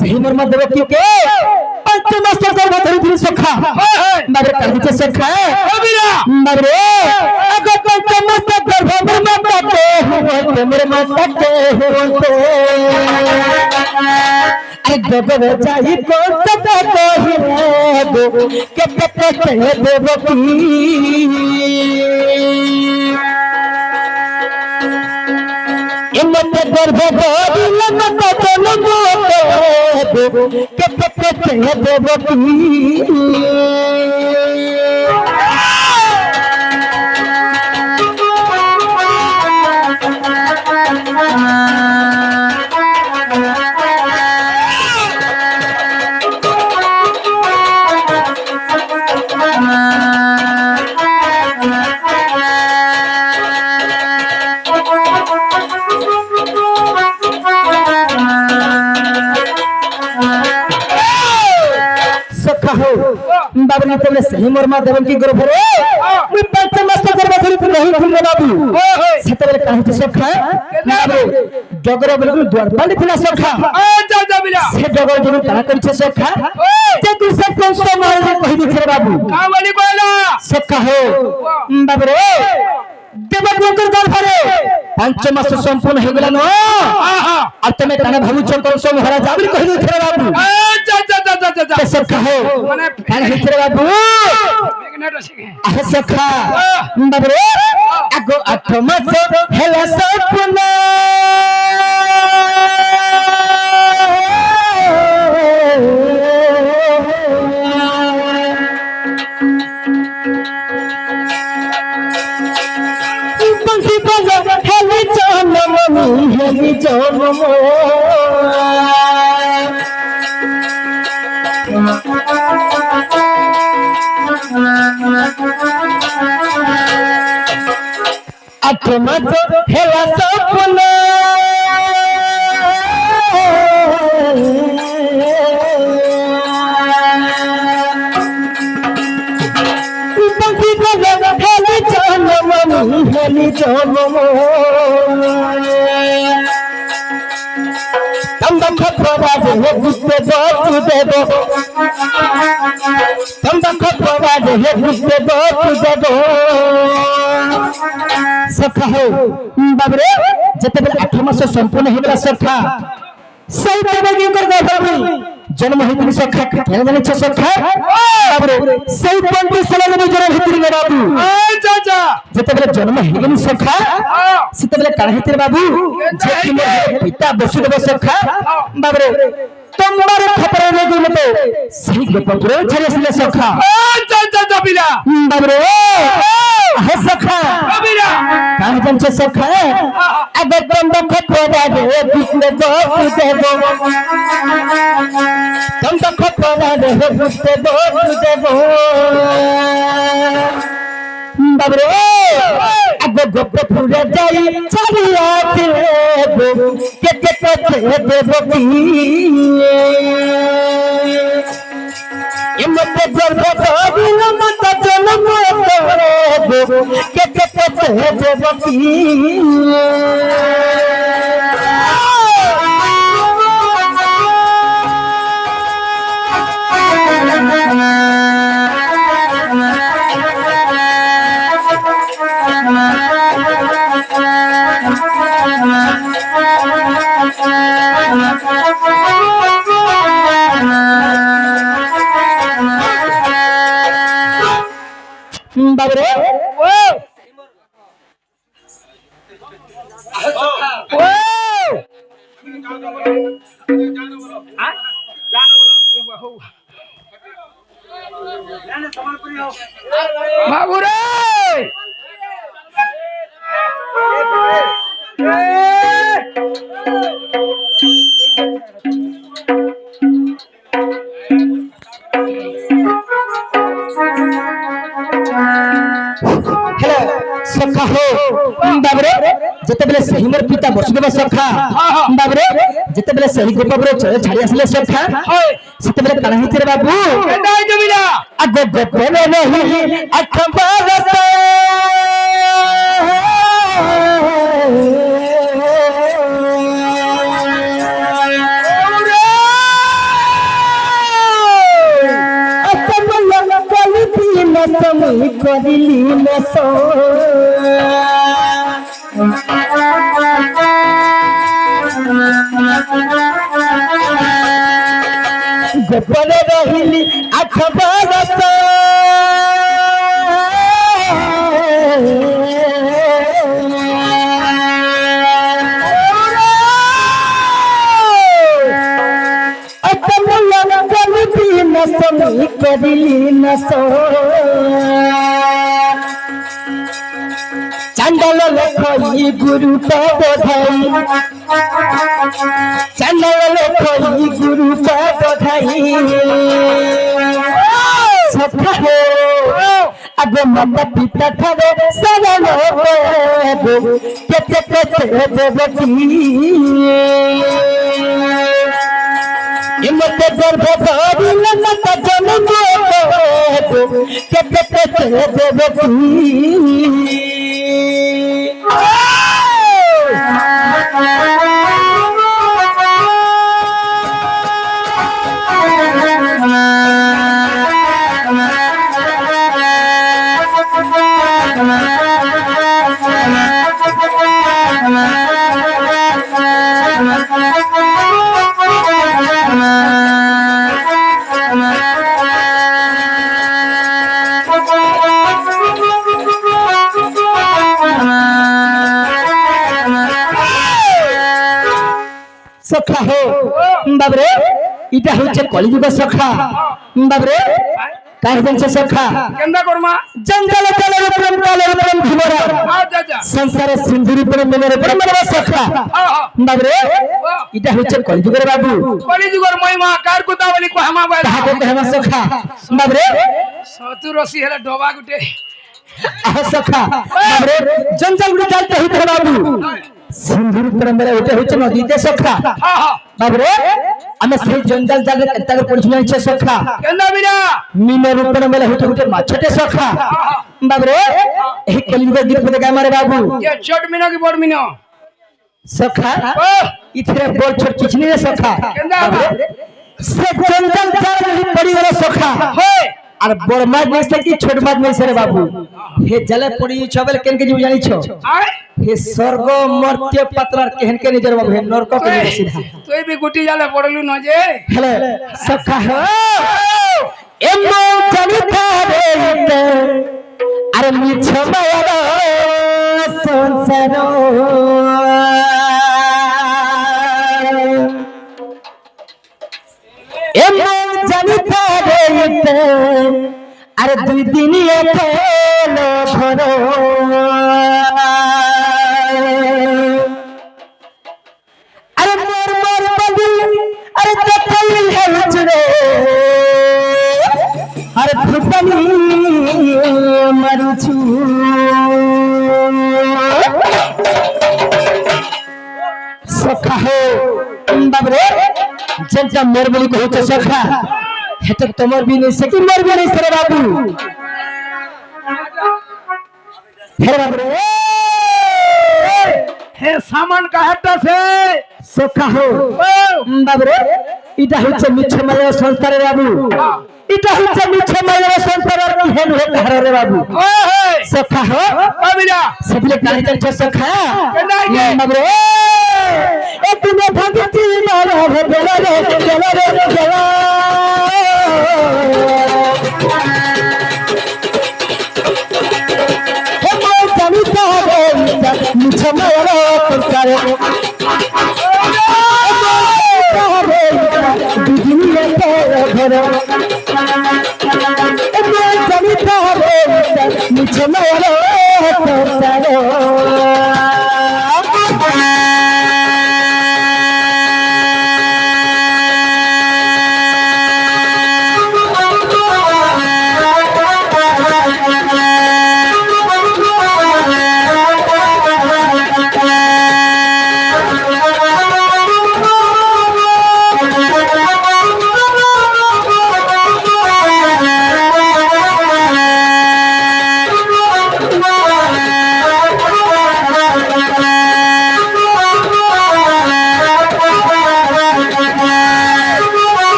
सही मर्म देवकी के पंचमस्त गर्भ धरित्री सखा बाबरे काहिचे सखा बाबरे अगो पंचमस्त गर्भ मर्म के हुवते मेरे माता के हुवते अरे गगन जाई कौन सदा को ही दो के पते देवकी इमत गर्भ गोदी लमत तनु के पते देवकी बाबरी तबले सही मर्मा देवन की गर्भ रे मी पंचमस्त गर्भ धरित नहीं थी बाबू सेतबले काहे सखा बाबू जगर बिल्कुल द्वारपाल थिला सखा जा जा बिला से जगर जनु ता करिछे सखा जे तू सब पंच मार जे कहि दिछे बाबू का बोली कहला सखा हो बाबू रे देवकी कर गर्भ रे पंचमस्त संपूर्ण हो गेला न आ तमे काने भाबु छ कोन सो महाराज आबरी कहि दिछे बाबू जा सखा हो माने काने हिचरे बाबू सखा बाबू रे आगो 8 मास हेला सपना बंसी बजा हेली जनम मत हेला सपना बंसी बजा हेली जनम तम खतराज हे गुस्से बात देबो तम खतराज हे गुस्से बात देबो सखा हो बाबरे जते बेले 8 मास संपूर्ण हेला सखा सही देवकी कर गर्भ जन्म हेतु सखा केन जाने छ सखा बाबरे सही 35 साल में जन्म हेतु बाबू जा जा जते बेले जन्म हेगनी सखा सिते बेले काहे हेतु बाबू जे कि पिता वसुदेव सखा बाबरे तुम्हारे खबर लगी मते सही गोपपुर छले सखा जा जा जा बिला बाबरे हे सखा बिला काहे जन छ सखा अगर तुम खबर दे बिस्ने दोस्त देबो तुम खबर दे बिस्ने दोस्त देबो बाबरे अगर गोपपुर जाई छड़िया देबो के देबो की इमत गर्भ गोदी लमत जनम के देबो की बाबरे बाबू रे हेलो सखा हो बाबरे जेतेबेले सही मोर पिता बसुदेव सखा बाबरे जेतेबेले सही गोपबरे छाड़ी आसले सखा सेतेबेले काना हिते रे बाबू केंदाय जमीला आगो गोपने नहीं अखबार से समय करिली नसो गोपन रहिली अखबार से समय करिली नसो चंदल लखई गुरु पद धाई चंदल लखई गुरु पद धाई सखा हो अब माता पिता थारे शरण हो केते केते देवकी इमते गर्भ धरि लनत जन्म केते केते देवकी सखा हो बाबरे इटा होचे कलियुग सखा बाबरे काहे जन सखा केंदा करमा जंगल तले प्रेम काले प्रेम भुमरा संसार सिंधुरी पर मेरे प्रेम सखा बाबरे इटा होचे कलियुग रे बाबू कलियुगर महिमा कार कुतावली को हमा बाय ताहा को कहमा सखा बाबरे सतु रसी हेला डोबा गुटे आह सखा बाबरे जंगल गुटे चलते हित बाबू सिंधुरी पर मेरे होते होचे नदी ते सखा बाबरे आमे से जंगल जागे केता के पड़छ नै छे सखा केंदा बिना मीन रूप में मेले होते होते माछटे सखा बाबरे एही कलियुग गीत पे गाय मारे बाबू ये छोट मीनो की बड़ मीनो सखा इथरे बड़ छोट किछ नै सखा केंदा से जंगल जागे पड़ी गलो सखा होय আর বড় মাছ নাই से কি ছোট মাছ নাই রে বাবু হে জলে পড়ি ছবেল কেন কে জানি ছ আয় হে স্বর্গ মর্ত্য পাত্রার কেন কে নিজের বাবু হে নরক কে সিধা তুই বি গুটি জালে পড়লু ন যে हेलो सखा हो एमो जानी थारे इते अरे मिछ माया संसार एमो जानी थारे इते अरे दुई दिन खेलो भरो अरे मोर मोर बदी अरे देखल है चुरे अरे फुटनी मरुछु सखा हो बाबरे जनता मोर बोली को होते सखा है तो तमर भी नहीं सकी मोर भी नहीं सरे बाबू हे बाबरे हे सामान का हट्टा से सखा हो बाबरे इटा होचे मिछ माया संसार रे बाबू इटा होचे मिछ माया संसार रे हेन हो कहर रे बाबू ओए सखा हो अबिरा सबले काहे चल छ सखा बाबरे ए तुने भगती मारा रे बेला रे बेला रे बेला हे मो जानी तारे मिछ माया संसार मिछ माया संसार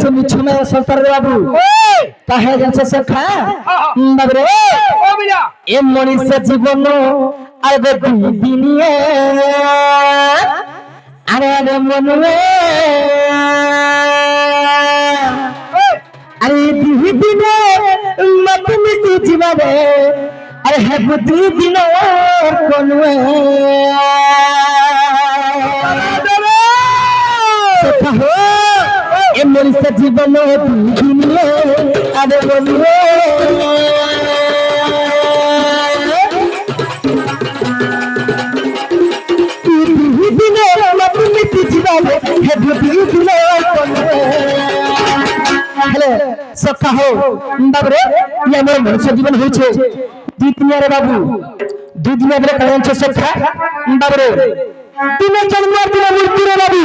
হচ্ছে মিছমে সংসার রে বাবু ওই তাহে যাচ্ছে সখা বাবরে ও বিরা এ মনিষ জীবন আর দিনিয়ে আরে রে মনুয়ে আরে দিনে মত মিশি জীবনে আরে হে বুদ্ধি দিন কোনয়ে সখা হো এ মনিষ জীবন দিনিয়ে আরে মনুয়ে সখা হো বাবরে ই আমার মনুষ্য জীবন হয়েছে দুই দিনের বাবু দুই দিনের বলে কারণ সখা বাবরে দিনে জন্ম দিনে মৃত্যু রে বাবু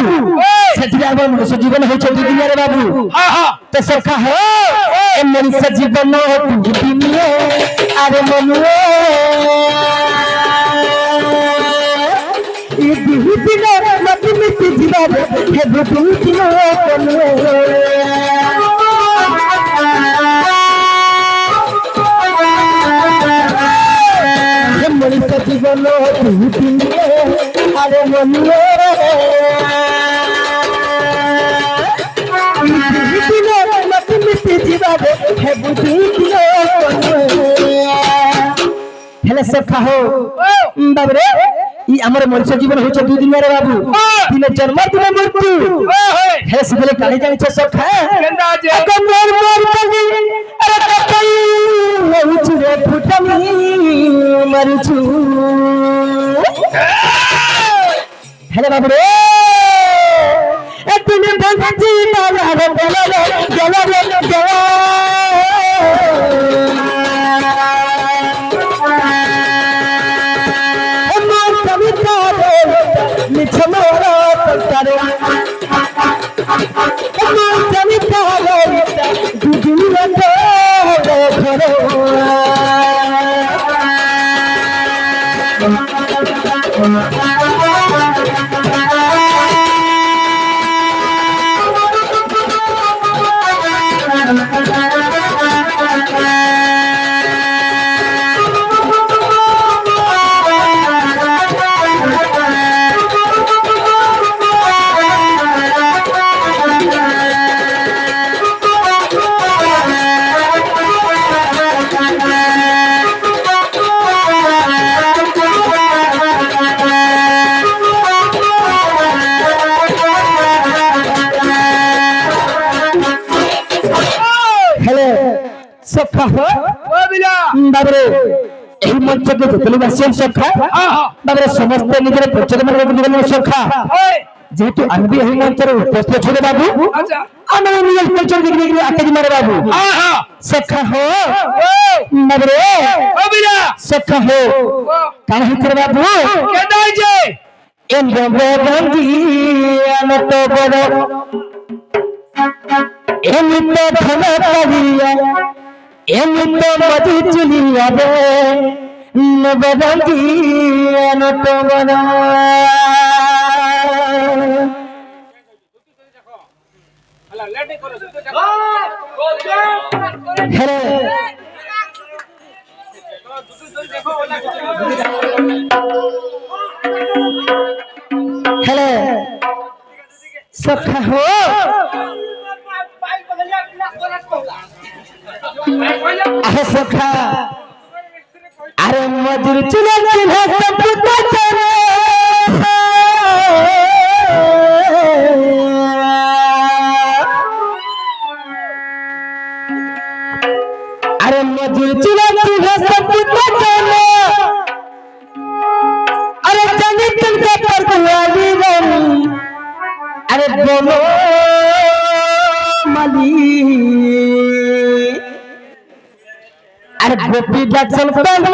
সেটি আমার মনুষ্য জীবন হয়েছে দুই দিনের বাবু তো সখা হো এ মনুষ্য জীবন দুই দিনে আরে মনুয়ে জীবন আরে মনিয়ে হেলে সখা হো বাবরে ই আমার মনুষ্য জীবন হচ্ছে দুই দিনের বাবু দিনে জন্ম দিনে মৃত্যু হে সিলে কালি জানিছ সখা কেন্দা আছে কমর মর কলি আরে কতই হউছ রে ফুটামি মরছু হেলে বাবু রে এ তুমি বন্ধি বাবা রে গেল মিছমোরা সংসারে আমার জানি তাহলে দুদিন ঘরে সখা হো ও বিরা বাবরে এই মঞ্চকে যেতলি বাসিয়ান সখা বাবরে সমস্ত নিজের পরিচয় মানে সখা ওই যেহেতু আমি এই মঞ্চের উপস্থিত ছিল বাবু আচ্ছা আমি নিজের পরিচয় দিকে আটকে মারে বাবু সখা হো বাবরে ও বিরা সখা হো কান হিতর বাবু কেন্দা আছে এন্দ্র বঙ্গি আনত বড় এমনিতে ধন করিয়া এমনিতে মধু চুলিয়া রে নবরঙ্গি আনত বড় হ্যাঁ হ্যালো সখা হো আহে সখা আরে মধুর চুলে চিন্হ সম্পুত চরে আরে মধুর চুলে চিন্হ সম্পুত চরে আরে জানি তুমকে পরগুয়ালি রানী আরে বলো মালি আরে গোপী ডাকছেন তনু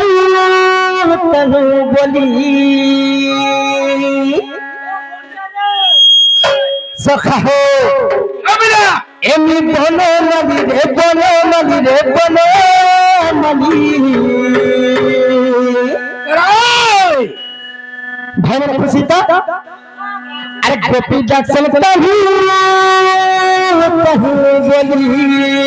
তনু বলি সখা হো এমনি বলো মালি রে বলো মালি রে বলো মালি ভাই মানে খুশি তো अरे गोपी डाक चलता हूँ बोली